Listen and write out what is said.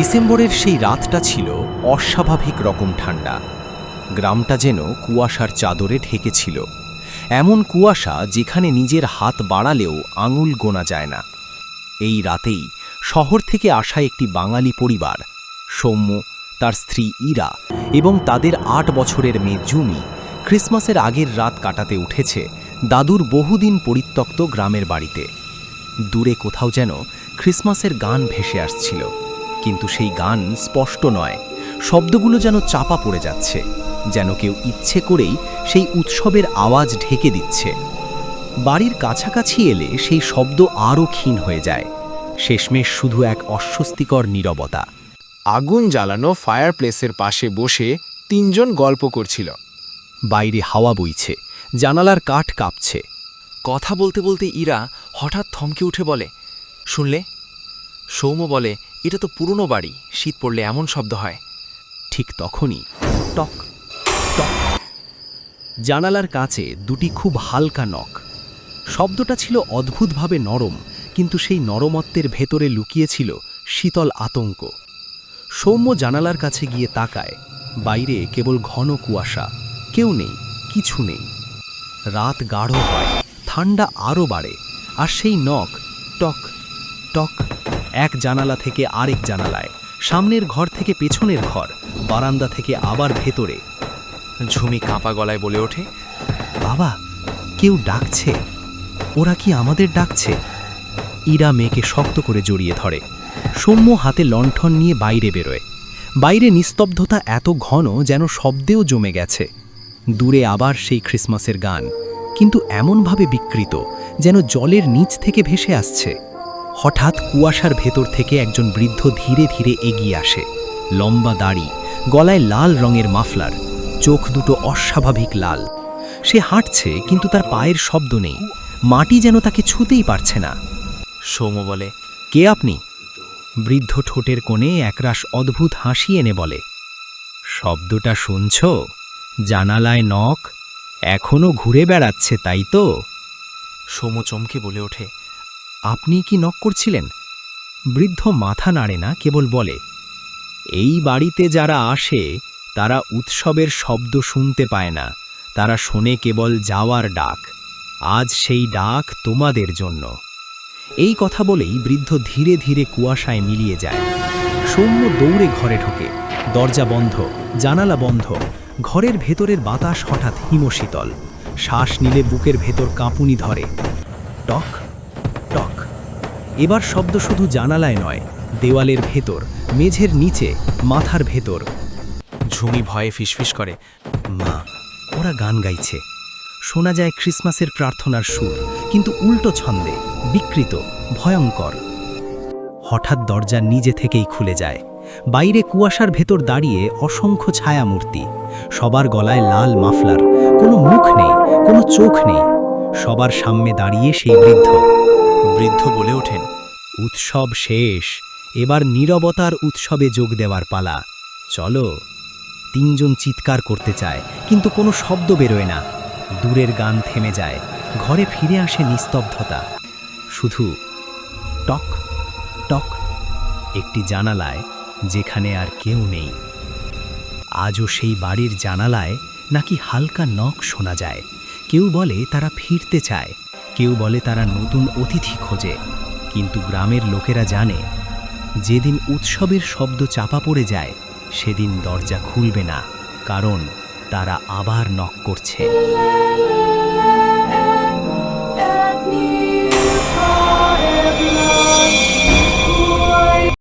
ডিসেম্বরের সেই রাতটা ছিল অস্বাভাবিক রকম ঠান্ডা। গ্রামটা যেন কুয়াশার চাদরে ঢেকেছিল, এমন কুয়াশা যেখানে নিজের হাত বাড়ালেও আঙুল গোনা যায় না। এই রাতেই শহর থেকে আসা একটি বাঙালি পরিবার, সৌম্য, তার স্ত্রী ইরা এবং তাদের ৮ বছরের মেয়ে জুমি, ক্রিসমাসের আগের রাত কাটাতে উঠেছে দাদুর বহুদিন পরিত্যক্ত গ্রামের বাড়িতে। দূরে কোথাও যেন ক্রিসমাসের গান ভেসে আসছিল, কিন্তু সেই গান স্পষ্ট নয়, শব্দগুলো যেন চাপা পড়ে যাচ্ছে, যেন কেউ ইচ্ছে করেই সেই উৎসবের আওয়াজ ঢেকে দিচ্ছে। বাড়ির কাছাকাছি এলে সেই শব্দ আরও ক্ষীণ হয়ে যায়, শেষমেশ শুধু এক অস্বস্তিকর নীরবতা। আগুন জ্বালানো ফায়ার প্লেসের পাশে বসে ৩ জন গল্প করছিল। বাইরে হাওয়া বইছে, জানালার কাঠ কাঁপছে। কথা বলতে বলতে ইরা হঠাৎ থমকে উঠে বলে, শুনলে? সৌম্য বলে, এটা তো পুরনো বাড়ি, শীত পড়লে এমন শব্দ হয়। ঠিক তখনই টক টক, জানালার কাছে দুটি খুব হালকা নখ। শব্দটা ছিল অদ্ভুতভাবে নরম, কিন্তু সেই নরমত্বের ভেতরে লুকিয়েছিল শীতল আতঙ্ক। সৌম্য জানালার কাছে গিয়ে তাকায়, বাইরে কেবল ঘন কুয়াশা, কেউ নেই, কিছু নেই। রাত গাঢ় হয়, ঠান্ডা আরও বাড়ে, আর সেই নখ টক টক, এক জানালা থেকে আরেক জানালায়, সামনের ঘর থেকে পেছনের ঘর, বারান্দা থেকে আবার ভেতরে। ঝুমি কাঁপা গলায় বলে ওঠে, বাবা, কেউ ডাকছে। ওরা কি আমাদের ডাকছে? ইরা মেয়েকে শক্ত করে জড়িয়ে ধরে। সৌম্য হাতে লণ্ঠন নিয়ে বাইরে বেরোয়। বাইরে নিস্তব্ধতা এত ঘন যেন শব্দেও জমে গেছে। দূরে আবার সেই ক্রিসমাসের গান, কিন্তু এমনভাবে বিকৃত যেন জলের নিচ থেকে ভেসে আসছে। হঠাৎ কুয়াশার ভেতর থেকে একজন বৃদ্ধ ধীরে ধীরে এগিয়ে আসে। লম্বা দাড়ি, গলায় লাল রঙের মাফলার, চোখ দুটো অস্বাভাবিক লাল। সে হাঁটছে, কিন্তু তার পায়ের শব্দ নেই, মাটি যেন তাকে ছুঁতেই পারছে না। সৌম্য বলে, কে আপনি? বৃদ্ধ ঠোঁটের কোণে একরাশ অদ্ভুত হাসি এনে বলে, শব্দটা শুনছ? জানালায় নখ, এখনো ঘুরে বেড়াচ্ছে, তাই তো? সৌম্য চমকে বলে ওঠে, আপনি কি নক করছিলেন? বৃদ্ধ মাথা নাড়ে না, কেবল বলে, এই বাড়িতে যারা আসে তারা উৎসবের শব্দ শুনতে পায় না, তারা শোনে কেবল যাওয়ার ডাক। আজ সেই ডাক তোমাদের জন্য। এই কথা বলেই বৃদ্ধ ধীরে ধীরে কুয়াশায় মিলিয়ে যায়। সৌম্য দৌড়ে ঘরে ঢোকে, দরজা বন্ধ, জানালা বন্ধ। ঘরের ভেতরের বাতাস হঠাৎ হিমশীতল, শ্বাস নিলে বুকের ভেতর কাঁপুনি ধরে। টক টক, এবার শব্দ শুধু জানালায় নয়, দেওয়ালের ভেতর, মেঝের নিচে, মাথার ভেতর। ঝুমি ভয়ে ফিসফিস করে, মা, ওরা গান গাইছে। শোনা যায় ক্রিসমাসের প্রার্থনার সুর, কিন্তু উল্টো ছন্দে, বিকৃত, ভয়ঙ্কর। হঠাৎ দরজা নিজে থেকেই খুলে যায়। বাইরে কুয়াশার ভেতর দাঁড়িয়ে অসংখ্য ছায়ামূর্তি, সবার গলায় লাল মাফলার, কোনো মুখ নেই, কোনো চোখ নেই। সবার সামনে দাঁড়িয়ে সেই বৃদ্ধ। বৃদ্ধ বলে ওঠেন, উৎসব শেষ, এবার নীরবতার উৎসবে যোগ দেওয়ার পালা, চলো। ৩ জন চিৎকার করতে চায়, কিন্তু কোনো শব্দ বেরোয় না। দূরের গান থেমে যায়, ঘরে ফিরে আসে নিস্তব্ধতা। শুধু টক টক, একটি জানালায়, যেখানে আর কেউ নেই। আজও সেই বাড়ির জানালায় নাকি হালকা নখ শোনা যায়। কেউ বলে তারা ফিরতে চায়, কেউ বলে তারা নতুন অতিথি খোঁজে। কিন্তু গ্রামের লোকেরা জানে, যেদিন উৎসবের শব্দ চাপা পড়ে যায়, সেদিন দরজা খুলবে না, কারণ তারা আবার নক করছে।